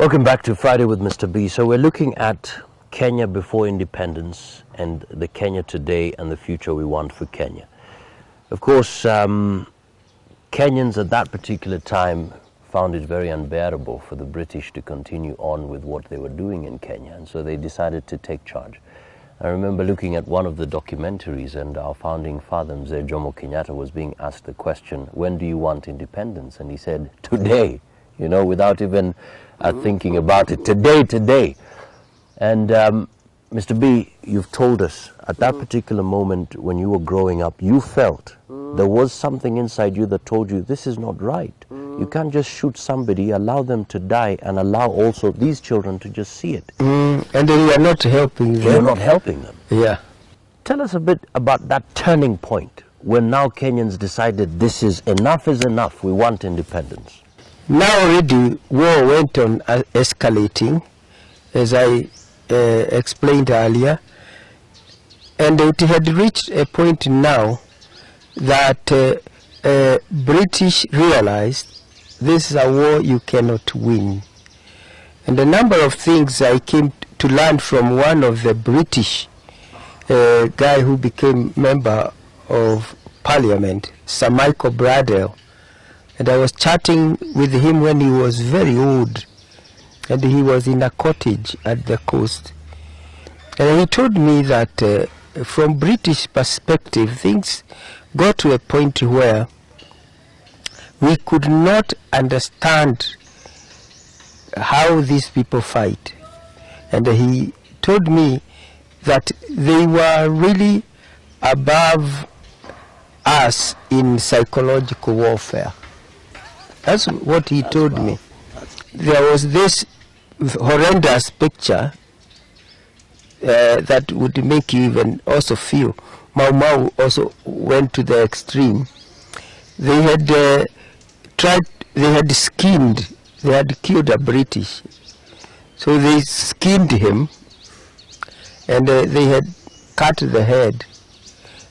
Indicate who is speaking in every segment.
Speaker 1: Welcome back to Friday with Mr. B. So we're looking at Kenya before independence and the Kenya today and the future we want for Kenya. Of course, Kenyans at that particular time found it very unbearable for the British to continue on with what they were doing in Kenya, and so they decided to take charge. I remember looking at one of the documentaries, and our founding father, Mzee Jomo Kenyatta, was being asked the question, when do you want independence? And he said, today, you know, without even thinking about it. Today. And Mr. B, you've told us at that particular moment when you were growing up, you felt there was something inside you that told you this is not right. You can't just shoot somebody, allow them to die, and allow also these children to just see it.
Speaker 2: And then you are not helping them.
Speaker 1: You're not helping them.
Speaker 2: Yeah.
Speaker 1: Tell us a bit about that turning point when now Kenyans decided this is enough, we want independence.
Speaker 2: Now already war went on escalating, as I explained earlier, and it had reached a point now that British realized this is a war you cannot win. And a number of things I came to learn from one of the British guy who became member of Parliament, Sir Michael Bradell. And I was chatting with him when he was very old, and he was in a cottage at the coast. And he told me that from British perspective, things got to a point where we could not understand how these people fight. And he told me that they were really above us in psychological warfare. That's what he told me. There was this horrendous picture that would make you even also feel. Mau Mau also went to the extreme. They had they had killed a British. So they skinned him, and they had cut the head,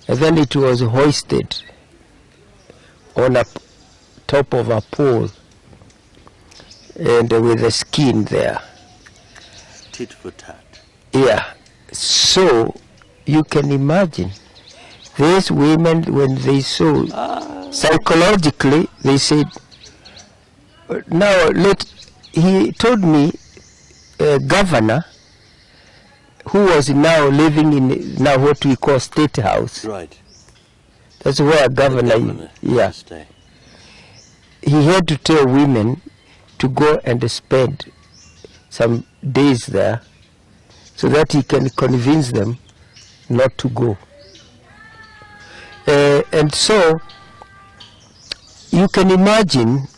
Speaker 2: and then it was hoisted on a top of a pole, and with the skin there.
Speaker 1: Tit for tat.
Speaker 2: Yeah. So you can imagine these women, when they saw, psychologically they said, now he told me a governor who was now living in now what we call State House.
Speaker 1: Right.
Speaker 2: That's where a governor yeah.
Speaker 1: Stay.
Speaker 2: He had to tell women to go and spend some days there so that he can convince them not to go. And so you can imagine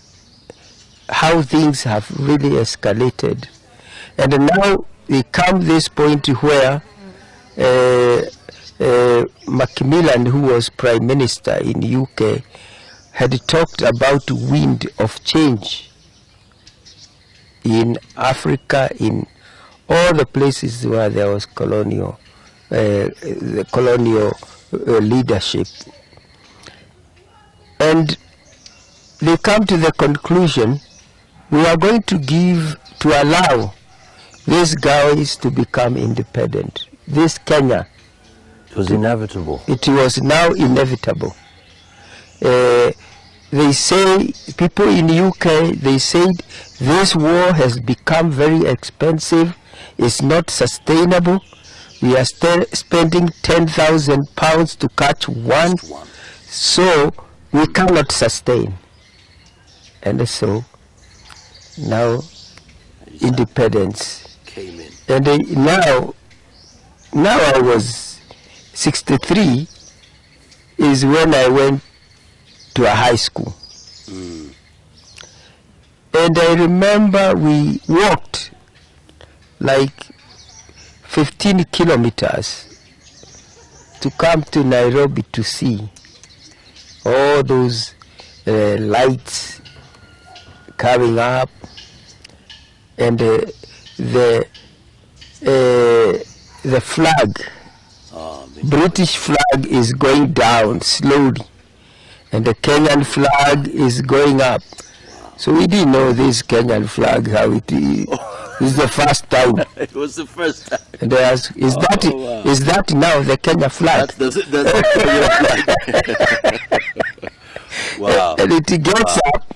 Speaker 2: how things have really escalated. And now we come this point where Macmillan, who was Prime Minister in UK, had talked about wind of change in Africa, in all the places where there was colonial leadership. And they come to the conclusion, we are going to allow these guys to become independent. This Kenya.
Speaker 1: It was inevitable.
Speaker 2: It was now inevitable. They say, people in UK, they said this war has become very expensive, it's not sustainable. We are still spending £10,000 to catch one, so we cannot sustain. And so now independence
Speaker 1: came in.
Speaker 2: And now I was 63 is when I went to a high school. And I remember we walked like 15 kilometers to come to Nairobi to see all those lights coming up, and the flag, British flag is going down slowly, and the Kenyan flag is going up. So we didn't know this Kenyan flag, how it is. This is the first time.
Speaker 1: It was the first time.
Speaker 2: And I asked, is that now the Kenya flag?
Speaker 1: That's the Kenya flag. Wow.
Speaker 2: And it gets up.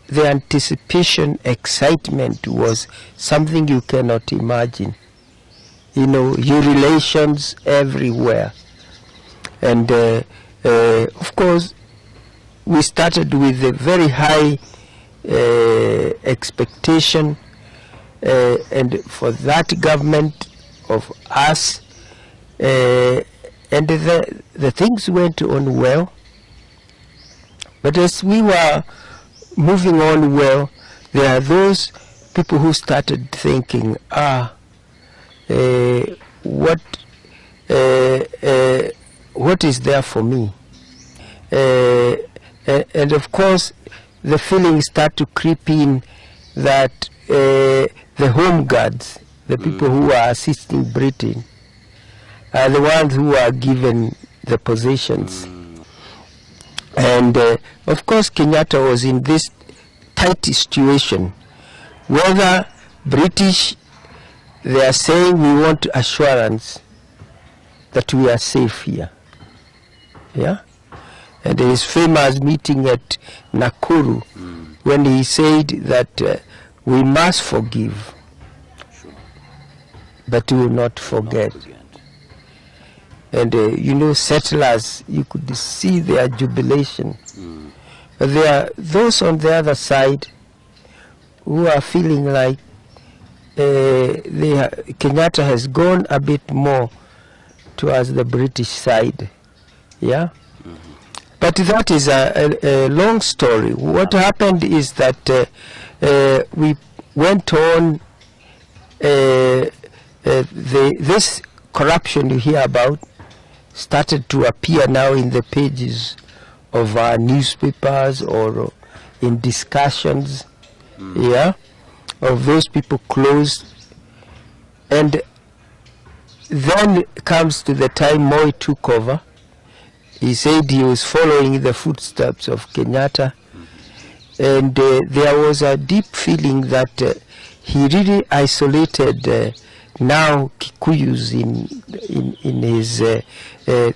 Speaker 2: The anticipation, excitement was something you cannot imagine. You know, your relations everywhere. And of course, we started with a very high expectation, and for that government of us, and the things went on well. But as we were moving on well, there are those people who started thinking, what is there for me? And of course, the feelings start to creep in that the home guards, the people who are assisting Britain, are the ones who are given the positions. And of course, Kenyatta was in this tight situation. Whether British, they are saying we want assurance that we are safe here. Yeah? And there is famous meeting at Nakuru when he said that we must forgive, but we will not forget. And you know, settlers, you could see their jubilation. But there are those on the other side who are feeling like Kenyatta has gone a bit more towards the British side. Yeah? But that is a long story. What happened is that we went on, this corruption you hear about started to appear now in the pages of our newspapers or in discussions, yeah, of those people closed. And then comes to the time Moi took over. He said he was following the footsteps of Kenyatta, and there was a deep feeling that he really isolated now Kikuyus in his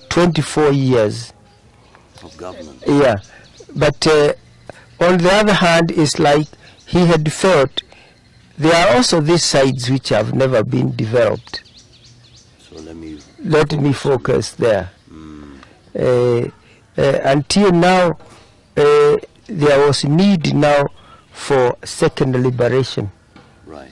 Speaker 2: 24 years
Speaker 1: of government.
Speaker 2: Yeah, but on the other hand, it's like he had felt there are also these sides which have never been developed.
Speaker 1: So
Speaker 2: let me focus there. Until now, there was need now for second liberation.
Speaker 1: Right.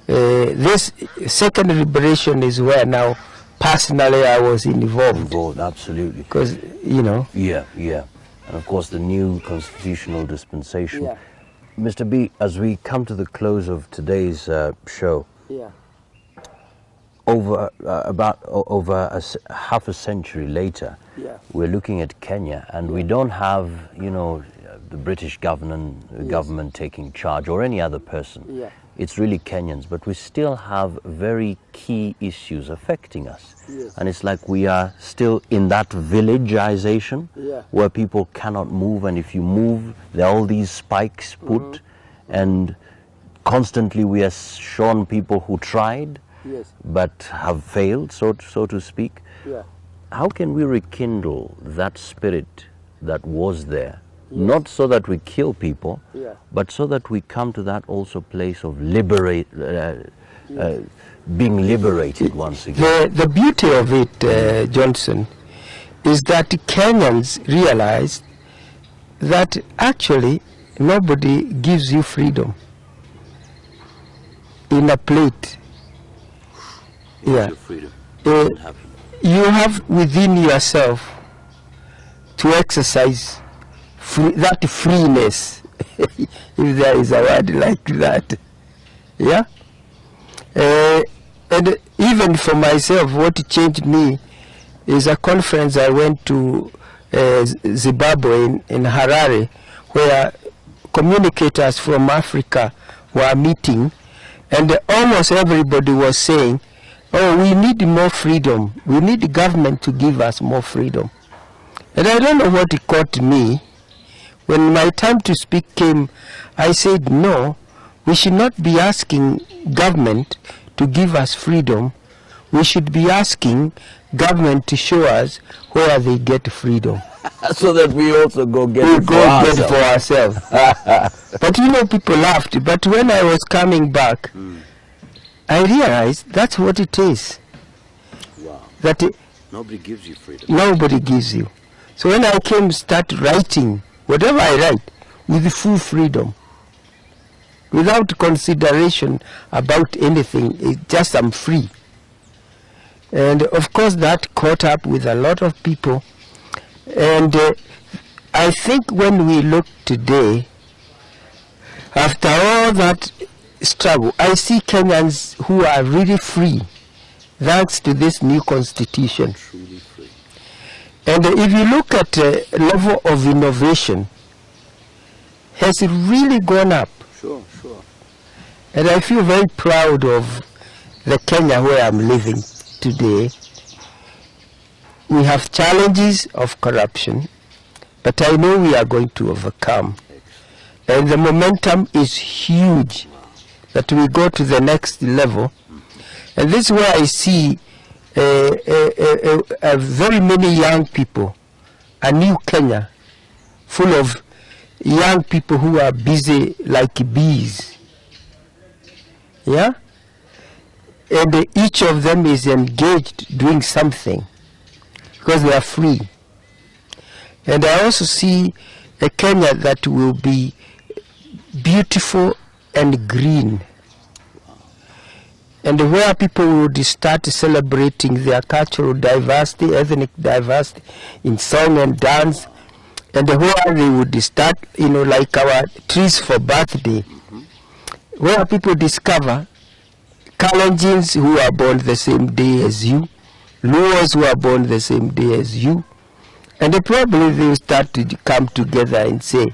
Speaker 2: This second liberation is where now personally I was involved.
Speaker 1: Involved, absolutely.
Speaker 2: Because, you know.
Speaker 1: Yeah, yeah. And of course the new constitutional dispensation.
Speaker 2: Yeah.
Speaker 1: Mr. B, as we come to the close of today's show,
Speaker 2: Yeah.
Speaker 1: over half a century later,
Speaker 2: Yeah.
Speaker 1: we're looking at Kenya, and we don't have, you know, the British government taking charge or any other person.
Speaker 2: Yeah.
Speaker 1: It's really Kenyans, but we still have very key issues affecting us.
Speaker 2: Yes.
Speaker 1: And it's like we are still in that villageization,
Speaker 2: Yeah.
Speaker 1: where people cannot move, and if you move, there are all these spikes put, and constantly we are shown people who tried,
Speaker 2: Yes.
Speaker 1: but have failed, so to speak.
Speaker 2: Yeah.
Speaker 1: How can we rekindle that spirit that was there? Not so that we kill people,
Speaker 2: Yeah.
Speaker 1: but so that we come to that also place of being liberated once again.
Speaker 2: The beauty of it, Johnson, is that Kenyans realized that actually nobody gives you freedom in a plate. Yeah.
Speaker 1: Your freedom.
Speaker 2: You have within yourself to exercise that freeness, if there is a word like that. Yeah? And even for myself, what changed me is a conference I went to Zimbabwe in Harare, where communicators from Africa were meeting, and almost everybody was saying, oh, we need more freedom. We need the government to give us more freedom. And I don't know what it caught me When my time to speak came, I said, no, we should not be asking government to give us freedom. We should be asking government to show us where they get freedom.
Speaker 1: So that we also go get
Speaker 2: We
Speaker 1: it for
Speaker 2: go get
Speaker 1: ourselves.
Speaker 2: for ourselves. But you know, people laughed. But when I was coming back, I realized that's what it is.
Speaker 1: Wow.
Speaker 2: That
Speaker 1: Nobody gives you freedom.
Speaker 2: nobody gives you. So when I came, start writing, whatever I write, with full freedom, without consideration about anything, it's just I'm free. And of course that caught up with a lot of people. And I think when we look today, after all that struggle, I see Kenyans who are really free, thanks to this new constitution.
Speaker 1: Truly free.
Speaker 2: And if you look at the level of innovation, has really gone up.
Speaker 1: Sure, sure.
Speaker 2: And I feel very proud of the Kenya where I'm living today. We have challenges of corruption, but I know we are going to overcome. And the momentum is huge that we go to the next level. And this is where I see very many young people, a new Kenya, full of young people who are busy like bees. Yeah? And each of them is engaged doing something because they are free. And I also see a Kenya that will be beautiful and green, and where people would start celebrating their cultural diversity, ethnic diversity in song and dance, and where they would start, you know, like our trees for birthday, where people discover Kalenjins who are born the same day as you, Luos who are born the same day as you, and probably they will start to come together and say,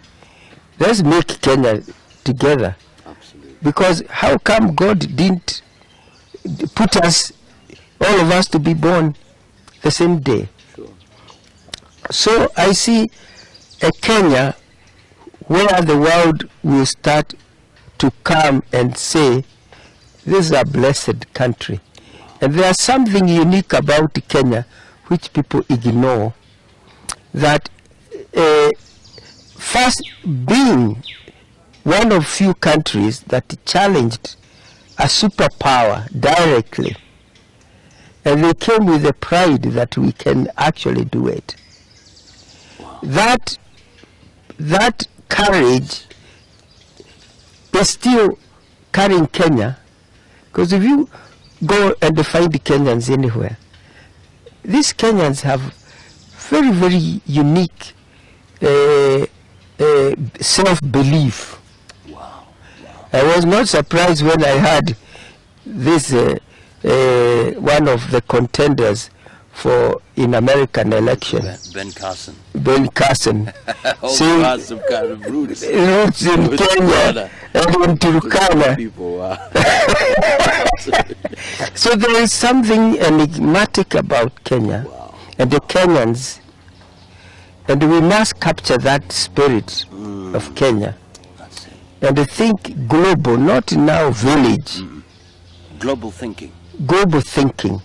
Speaker 2: let's make Kenya together.
Speaker 1: Absolutely.
Speaker 2: Because how come God didn't put us, all of us, to be born the same day?
Speaker 1: Sure.
Speaker 2: So I see a Kenya where the world will start to come and say, this is a blessed country. And there's something unique about Kenya which people ignore, that first being one of few countries that challenged a superpower directly, and they came with the pride that we can actually do it. That courage is still carrying Kenya, because if you go and find Kenyans anywhere, these Kenyans have very, very unique self-belief.
Speaker 1: Wow.
Speaker 2: I was not surprised when I heard this one of the contenders for in American election,
Speaker 1: Ben Carson.
Speaker 2: Ben Carson,
Speaker 1: Also
Speaker 2: saying
Speaker 1: has some kind of roots.
Speaker 2: roots in
Speaker 1: With
Speaker 2: Kenya and in Turkana.
Speaker 1: People, wow.
Speaker 2: So there is something enigmatic about Kenya.
Speaker 1: Wow.
Speaker 2: And the Kenyans, and we must capture that spirit of Kenya
Speaker 1: That's it.
Speaker 2: and think global, not now village,
Speaker 1: Global thinking.
Speaker 2: global thinking,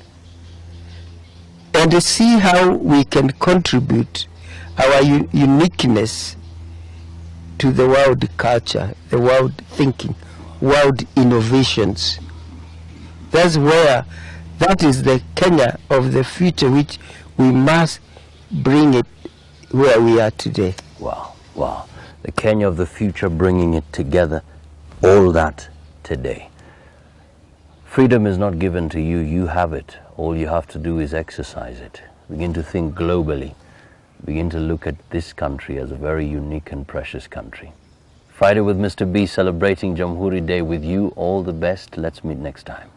Speaker 2: and see how we can contribute our uniqueness to the world culture, the world thinking, world innovations. That's where, that is the Kenya of the future, which we must bring it where we are today.
Speaker 1: Wow, wow. The Kenya of the future, bringing it together, all that today. Freedom is not given to you, you have it. All you have to do is exercise it. Begin to think globally. Begin to look at this country as a very unique and precious country. Friday with Mr. B, celebrating Jamhuri Day with you. All the best. Let's meet next time.